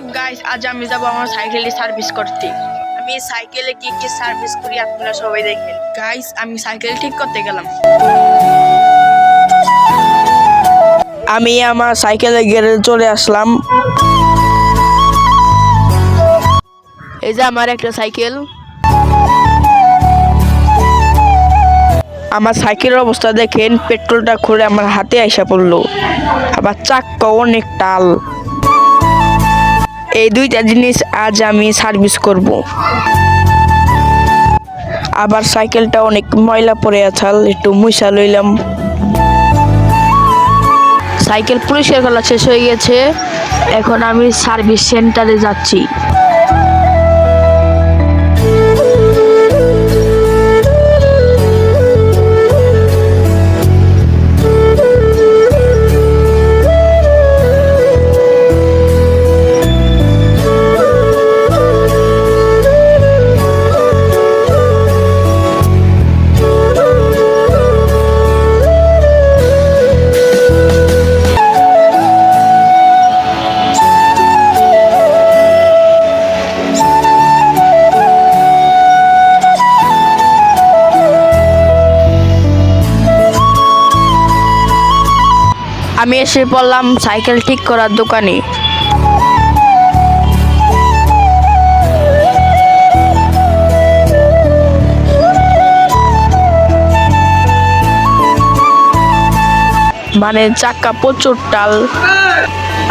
Guys আজ আমি যাব আমার সাইকেলে সার্ভিস করতে। আমি সাইকেলে কি কি সার্ভিস করি আপনারা সবাই দেখেন। গাইস আমি সাইকেল ঠিক করতে গেলাম। আমি আমার সাইকেলে গ্যারেজে চলে আসলাম। এই যে আমার একটা সাইকেল। আমার সাইকেলের অবস্থা দেখেন, পেট্রোলটা খুলে আমার হাতে আইসা পড়লো, আবার চাক্কা অনেক টাল। এই দুইটা জিনিস আজ আমি সার্ভিস করব। আবার সাইকেলটা অনেক ময়লা পড়ে আছে, একটু মুছা লইলাম। সাইকেল পরিষ্কার করা শেষ হয়ে গেছে, এখন আমি সার্ভিস সেন্টারে যাচ্ছি। আমি এসে পড়লাম সাইকেল ঠিক করার দোকানে। মানে চাক্কা প্রচুর টাল,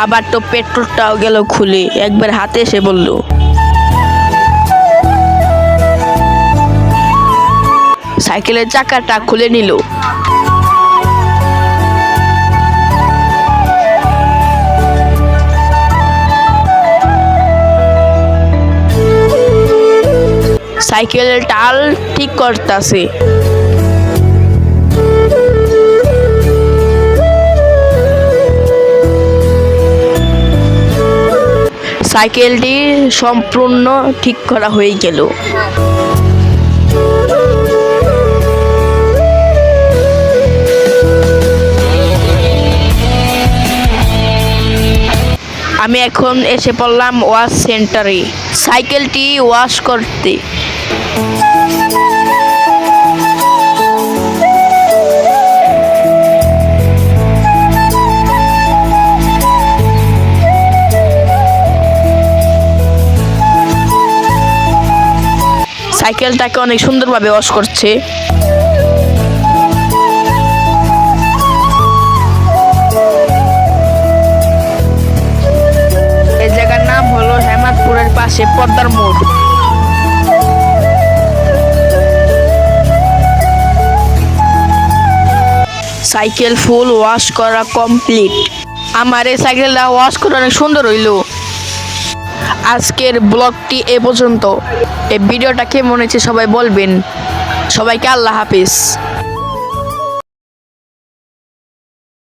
আবার তো পেট্রোলটাও গেল খুলে, একবার হাতে এসে বলল। সাইকেলের চাকাটা খুলে নিল। সাইকেলের টাল ঠিক করতেছে। সাইকেলটি সম্পূর্ণ ঠিক করা হয়ে গেল। আমি এখন এসে পড়লাম ওয়াশ সেন্টারে সাইকেলটি ওয়াশ করতে। সাইকেলটাকে অনেক সুন্দরভাবে ওয়াশ করছে। এই জায়গার নাম হলো হেমাদপুরের পাশে পদ্মার মোড়। সাইকেল ফুল ওয়াশ করা কমপ্লিট। আমার এই সাইকেলটা ওয়াশ করে অনেক সুন্দর হইলো। আজকের ব্লগটি এ পর্যন্ত। এই ভিডিওটা কেমন হয়েছে সবাই বলবেন। সবাইকে আল্লাহ হাফেজ।